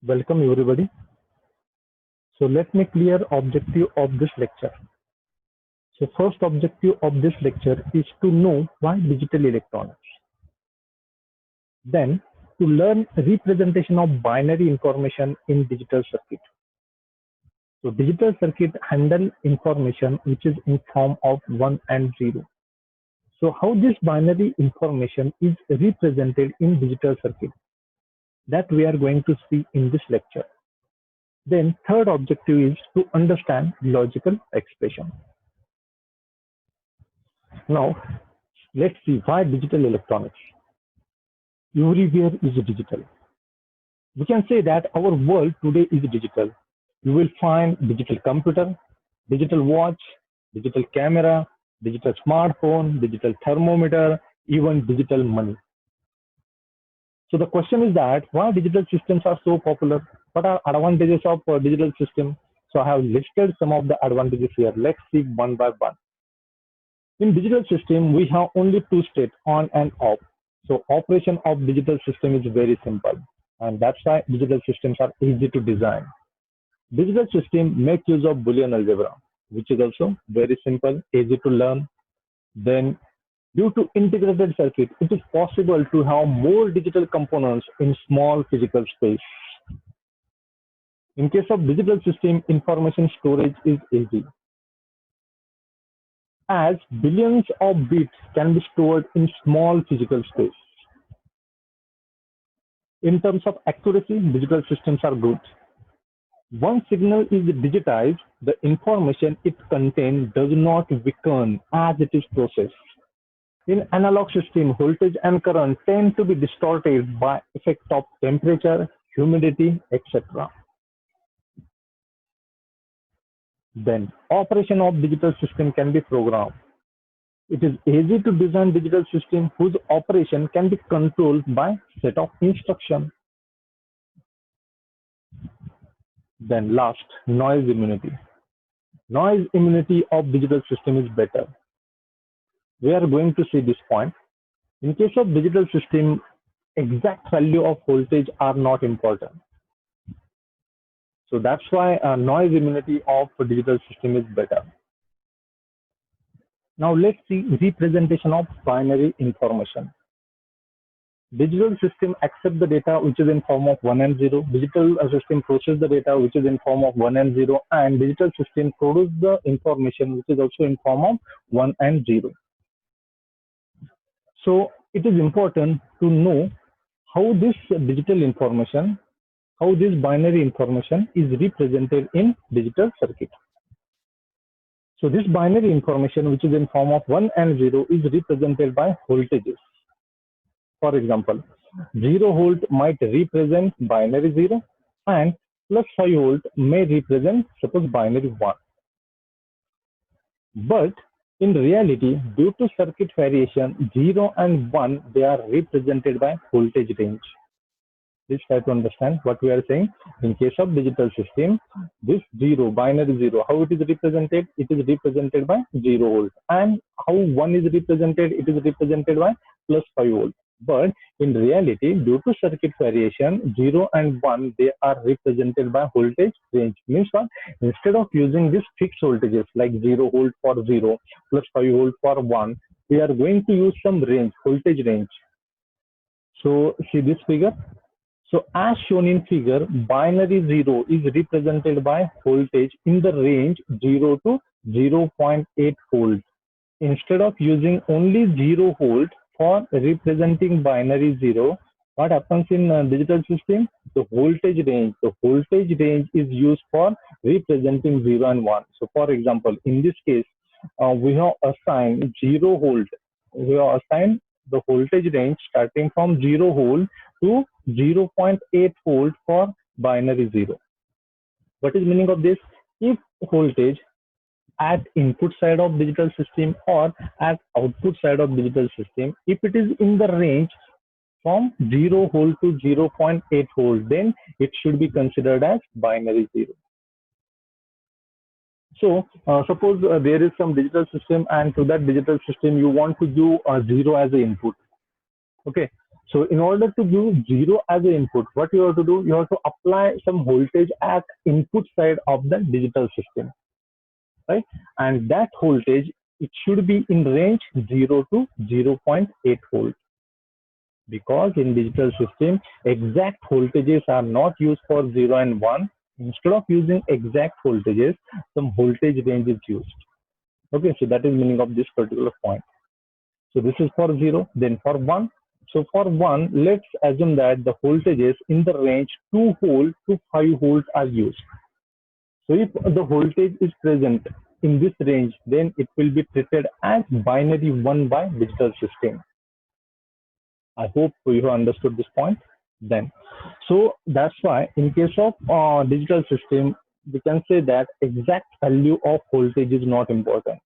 Welcome everybody. So let me clear objective of this lecture. So first objective of this lecture is to know why digital electronics. Then to learn representation of binary information in digital circuit. So digital circuit handle information which is in form of 1 and 0. So how this binary information is represented in digital circuit, that we are going to see in this lecture. Then third objective is to understand logical expression. Now let's see why digital electronics. Everywhere is digital. We can say that our world today is digital. You will find digital computer, digital watch, digital camera, digital smartphone, digital thermometer, even digital money. So the question is that why digital systems are so popular? What are advantages of digital system? So I have listed some of the advantages here. Let's see one by one. In digital system, we have only two states, on and off. So operation of digital system is very simple, and that's why digital systems are easy to design. Digital system make use of Boolean algebra, which is also very simple, easy to learn. Then due to integrated circuit, it is possible to have more digital components in small physical space. In case of digital system, information storage is easy, as billions of bits can be stored in small physical space. In terms of accuracy, digital systems are good. Once signal is digitized, the information it contains does not weaken as it is processed. In analog system, voltage and current tend to be distorted by effect of temperature, humidity, etc. Then, operation of digital system can be programmed. It is easy to design digital system whose operation can be controlled by set of instructions. Then last, noise immunity. Noise immunity of digital system is better. We are going to see this point. In case of digital system, exact value of voltage are not important. So that's why noise immunity of digital system is better. Now let's see representation of binary information. Digital system accept the data which is in form of 1 and 0. Digital system process the data which is in form of 1 and 0, and digital system produce the information which is also in form of 1 and 0. So it is important to know how this digital information, how this binary information is represented in digital circuit. So this binary information which is in form of 1 and 0 is represented by voltages. For example, 0 volt might represent binary 0, and plus 5 volt may represent suppose binary 1. But in reality, due to circuit variation, 0 and 1, they are represented by voltage range. Please try to understand what we are saying. In case of digital system, this 0, binary 0, how it is represented? It is represented by 0 volt. And how 1 is represented? It is represented by plus 5 volt. But in reality, due to circuit variation, 0 and 1, they are represented by voltage range. Means what? Instead of using these fixed voltages like 0 volt for 0, plus 5 volt for 1, we are going to use some range, voltage range. So see this figure. So as shown in figure, binary 0 is represented by voltage in the range 0 to 0.8 volt. Instead of using only 0 volt for representing binary 0, what happens in digital system? The voltage range is used for representing 0 and 1. So for example, in this case, we have assigned 0 volt. We have assigned the voltage range starting from 0 volt to 0.8 volt for binary 0. What is meaning of this? If voltage at input side of digital system or at output side of digital system, if it is in the range from 0 volt to 0.8 volt, then it should be considered as binary 0. So suppose there is some digital system, and to that digital system you want to do 0 as an input. Okay, So in order to give 0 as an input, what you have to do, you have to apply some voltage at input side of the digital system, right? And that voltage, it should be in range 0 to 0.8 volts, because in digital system, exact voltages are not used for 0 and 1. Instead of using exact voltages, some voltage range is used. Okay, so that is meaning of this particular point. So this is for 0, then for 1. So for 1, let's assume that the voltages in the range 2 volt to 5 volts are used. So if the voltage is present in this range, then it will be treated as binary 1 by digital system. I hope you have understood this point then. So that's why in case of digital system, we can say that exact value of voltage is not important.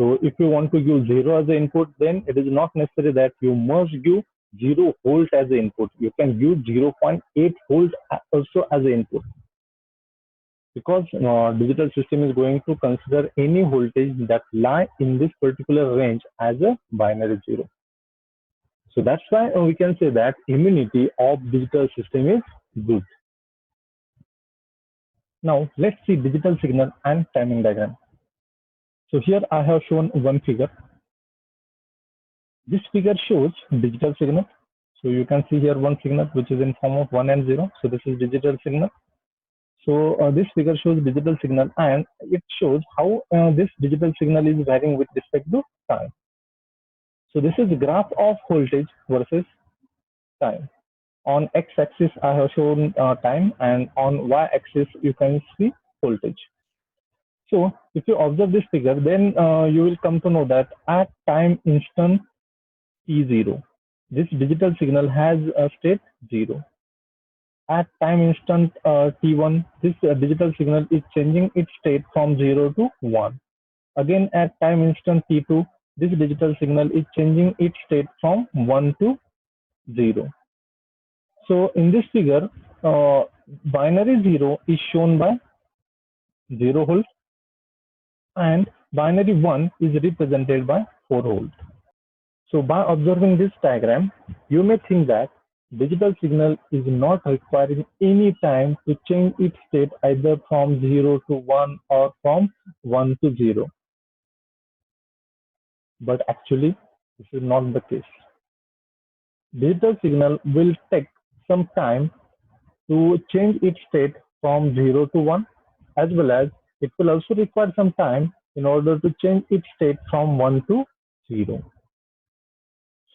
So if you want to give 0 as the input, then it is not necessary that you must give 0 volt as the input. You can give 0.8 volt also as the input, because digital system is going to consider any voltage that lie in this particular range as a binary 0. So that's why we can say that immunity of digital system is good. Now let's see digital signal and timing diagram. So here I have shown one figure. This figure shows digital signal. So you can see here one signal which is in form of 1 and 0. So this is digital signal. So this figure shows digital signal, and it shows how this digital signal is varying with respect to time. So this is the graph of voltage versus time. On x-axis I have shown time, and on y-axis you can see voltage. So if you observe this figure, then you will come to know that at time instant t0, this digital signal has a state 0. At time instant t1, this digital signal is changing its state from 0 to 1. Again at time instant t2, this digital signal is changing its state from 1 to 0. So in this figure, binary 0 is shown by 0 volt, and binary 1 is represented by 4 volt. So by observing this diagram, you may think that digital signal is not requiring any time to change its state either from 0 to 1 or from 1 to 0. But actually, this is not the case. Digital signal will take some time to change its state from 0 to 1, as well as it will also require some time in order to change its state from 1 to 0.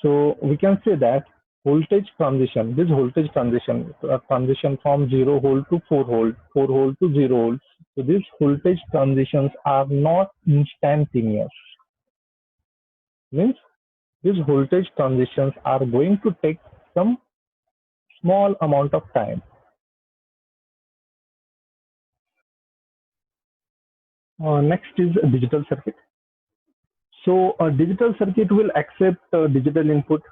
So we can say that voltage transition, this voltage transition, transition from 0 volt to 4 volt, 4 volt to 0 volt. So these voltage transitions are not instantaneous. Means these voltage transitions are going to take some small amount of time. Next is a digital circuit. So a digital circuit will accept digital input.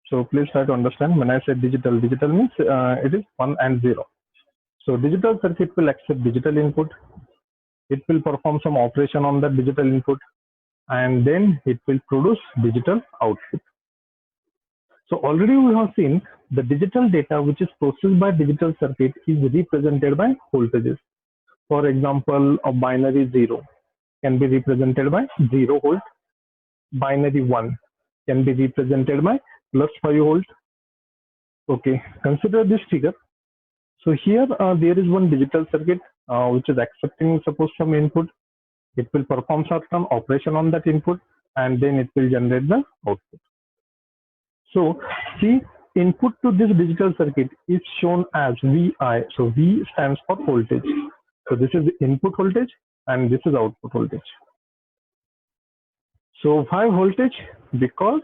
So please try to understand, when I say digital, digital means it is 1 and 0. So digital circuit will accept digital input. It will perform some operation on that digital input, and then it will produce digital output. So already we have seen the digital data which is processed by digital circuit is represented by voltages. For example, a binary 0 can be represented by 0 volt. Binary 1 can be represented by plus 5 volt. Okay, consider this figure. So here there is one digital circuit which is accepting suppose some input. It will perform certain operation on that input, and then it will generate the output. So see, input to this digital circuit is shown as VI. So V stands for voltage. So this is the input voltage and this is output voltage. So why voltage? Because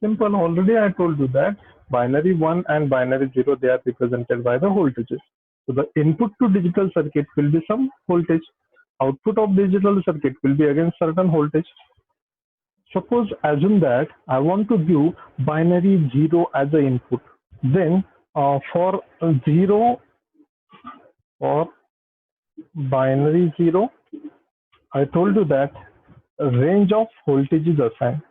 simple, already I told you that binary 1 and binary 0, they are represented by the voltages. So the input to digital circuit will be some voltage. Output of digital circuit will be again certain voltage. Suppose assume that I want to give binary 0 as the input. Then for binary 0, I told you that a range of voltage is assigned.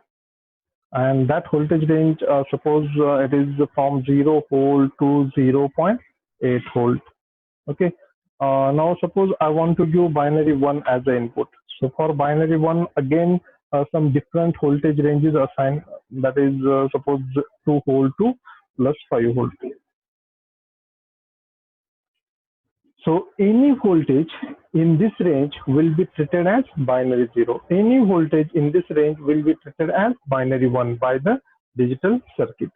and that voltage range, suppose it is from 0 volt to 0.8 volt. Okay. Now suppose I want to give binary 1 as the input. So for binary 1, again, some different voltage ranges are assigned. That is, suppose 2 volt to plus 5 volt. So any voltage in this range will be treated as binary 0. Any voltage in this range will be treated as binary 1 by the digital circuit.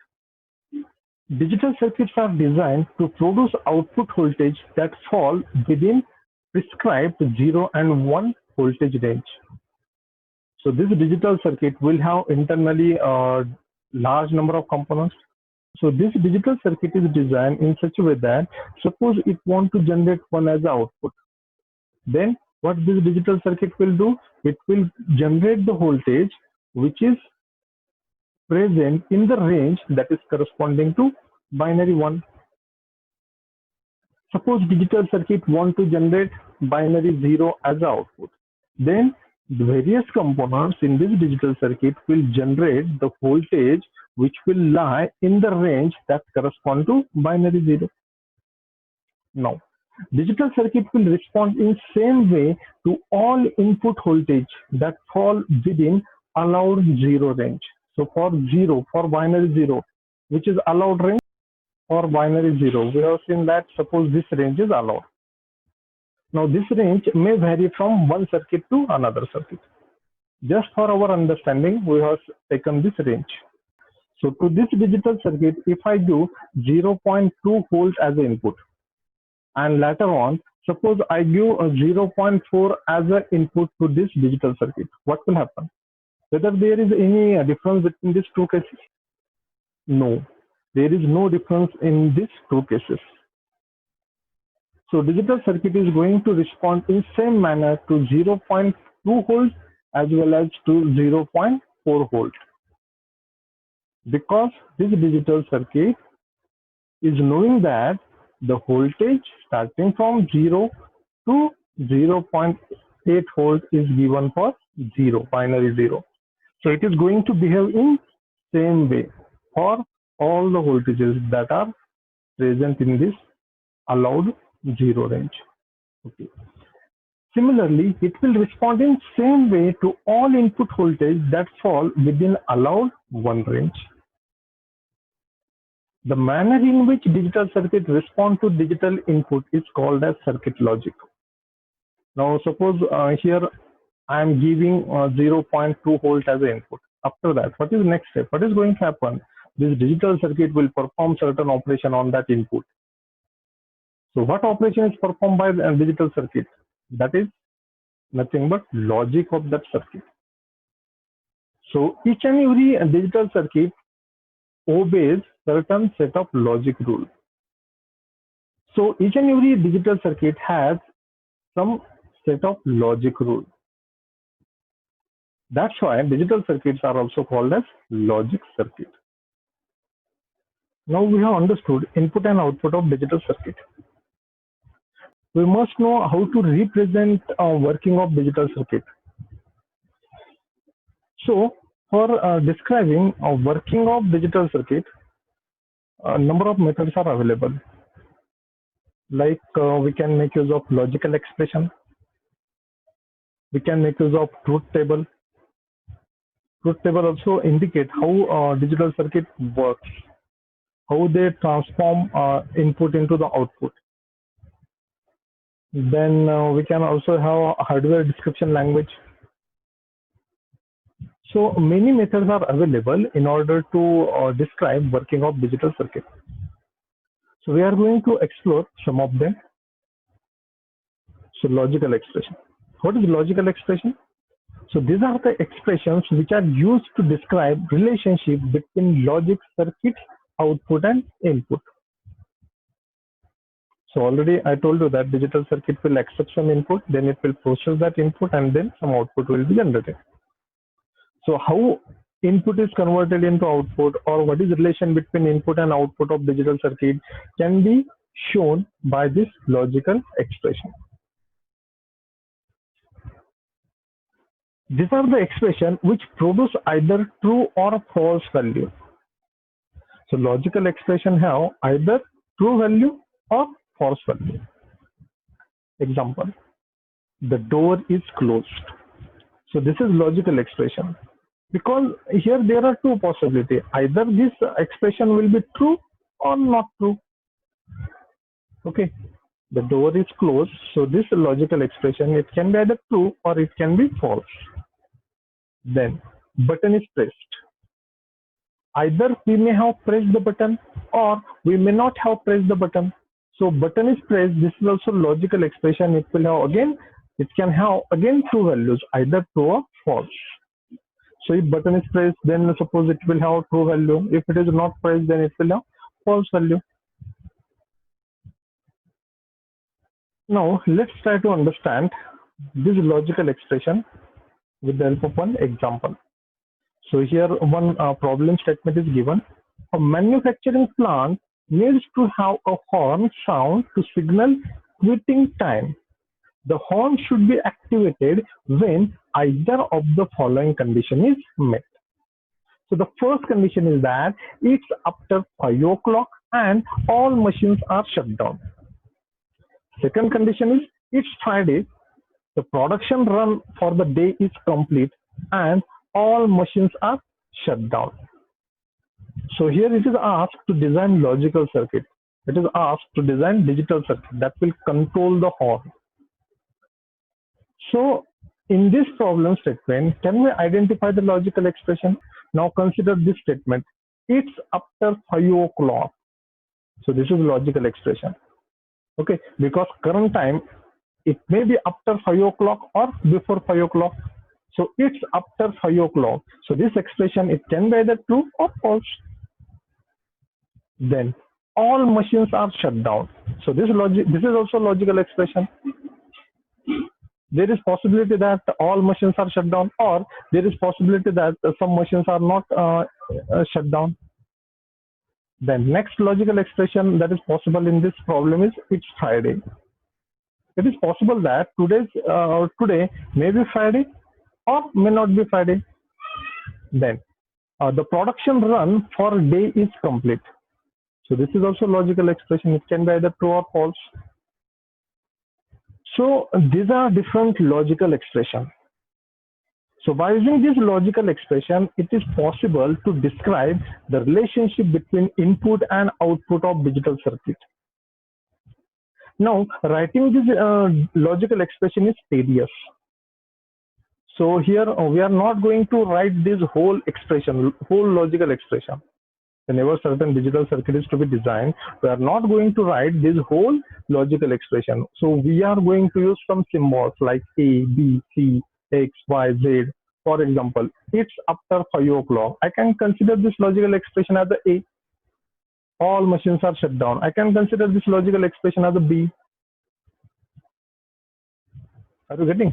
Digital circuits are designed to produce output voltage that fall within prescribed 0 and 1 voltage range. So this digital circuit will have internally a large number of components. So this digital circuit is designed in such a way that suppose it want to generate 1 as the output. Then what this digital circuit will do? It will generate the voltage which is present in the range that is corresponding to binary 1. Suppose digital circuit want to generate binary 0 as the output. Then the various components in this digital circuit will generate the voltage which will lie in the range that correspond to binary 0. Now, digital circuit will respond in same way to all input voltage that fall within allowed 0 range. So for 0, for binary 0, which is allowed range, or binary 0, we have seen that suppose this range is allowed. Now this range may vary from one circuit to another circuit. Just for our understanding, we have taken this range. So to this digital circuit, if I do 0.2 volt as an input, and later on, suppose I give a 0.4 as an input to this digital circuit, what will happen? Whether there is any difference between these two cases? No, there is no difference in these two cases. So digital circuit is going to respond in same manner to 0.2 volt as well as to 0.4 volt. Because this digital circuit is knowing that the voltage starting from 0 to 0.8 volt is given for 0, binary 0. So it is going to behave in same way for all the voltages that are present in this allowed 0 range. Okay. Similarly, it will respond in same way to all input voltage that fall within allowed 1 range. The manner in which digital circuit respond to digital input is called as circuit logic. Now suppose here I am giving 0.2 volt as an input. After that, what is the next step? What is going to happen? This digital circuit will perform certain operation on that input. So what operation is performed by the digital circuit? That is nothing but logic of that circuit. So each and every digital circuit obeys certain set of logic rules. So each and every digital circuit has some set of logic rules. That's why digital circuits are also called as logic circuit. Now we have understood input and output of digital circuit. We must know how to represent working of digital circuit. So for describing working of digital circuit, a number of methods are available. Like we can make use of logical expression. We can make use of truth table. Truth table also indicate how digital circuit works, how they transform input into the output. Then we can also have a hardware description language. So many methods are available in order to describe working of digital circuit. So we are going to explore some of them. So logical expression. What is logical expression? So these are the expressions which are used to describe relationship between logic circuit output and input. So already I told you that digital circuit will accept some input, then it will process that input, and then some output will be generated. So how input is converted into output, or what is the relation between input and output of digital circuit, can be shown by this logical expression. These are the expression which produce either true or false value. So logical expression have either true value or false value. Example, the door is closed. So this is logical expression, because here there are two possibilities. Either this expression will be true or not true. Okay, the door is closed. So this logical expression, it can be either true or it can be false. Then button is pressed. Either we may have pressed the button or we may not have pressed the button. So button is pressed. This is also logical expression. It will have again, it can have again two values, either true or false. So if button is pressed, then suppose it will have true value. If it is not pressed, then it will have false value. Now let's try to understand this logical expression with the help of one example. So here one problem statement is given. A manufacturing plant needs to have a horn sound to signal quitting time. The horn should be activated when either of the following condition is met. So the first condition is that it's after 5 o'clock and all machines are shut down. Second condition is it's Friday, the production run for the day is complete and all machines are shut down. So here it is asked to design logical circuit. It is asked to design digital circuit that will control the horn. So in this problem statement, can we identify the logical expression? Now consider this statement. It's after 5 o'clock. So this is logical expression. Okay, because current time, it may be after 5 o'clock or before 5 o'clock. So it's after 5 o'clock. So this expression, it can be either true or false. Then all machines are shut down. So this is also logical expression. There is possibility that all machines are shut down, or there is possibility that some machines are not shut down. Then next logical expression that is possible in this problem is it's Friday. It is possible that today may be Friday or may not be Friday. Then the production run for a day is complete. So this is also logical expression. It can be either true or false. So these are different logical expressions. So by using this logical expression, it is possible to describe the relationship between input and output of digital circuit. Now, writing this logical expression is tedious. So here we are not going to write this whole expression, whole logical expression. Whenever certain digital circuit is to be designed, we are not going to write this whole logical expression. So we are going to use some symbols like A, B, C, X, Y, Z. For example, it's after 5 o'clock. I can consider this logical expression as a A. All machines are shut down. I can consider this logical expression as a B. Are you getting?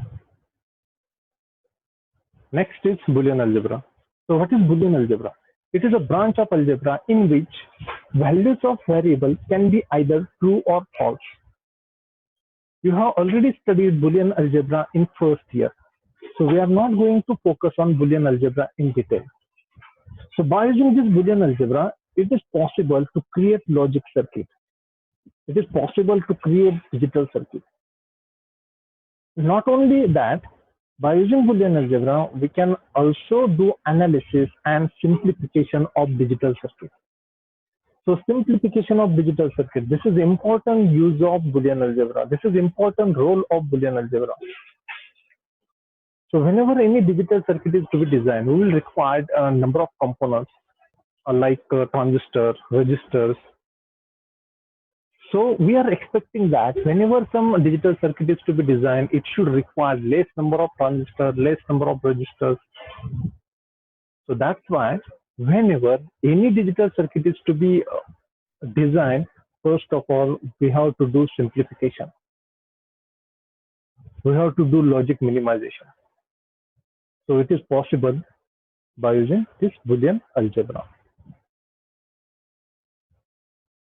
Next is Boolean algebra. So what is Boolean algebra? It is a branch of algebra in which values of variable can be either true or false. You have already studied Boolean algebra in first year. So we are not going to focus on Boolean algebra in detail. So by using this Boolean algebra, it is possible to create logic circuit. It is possible to create digital circuit. Not only that, by using Boolean algebra, we can also do analysis and simplification of digital circuit. So simplification of digital circuit, this is important use of Boolean algebra. This is important role of Boolean algebra. So whenever any digital circuit is to be designed, we will require a number of components like transistors, resistors. So we are expecting that whenever some digital circuit is to be designed, it should require less number of transistors, less number of resistors. So that's why whenever any digital circuit is to be designed, first of all, we have to do simplification. We have to do logic minimization. So it is possible by using this Boolean algebra.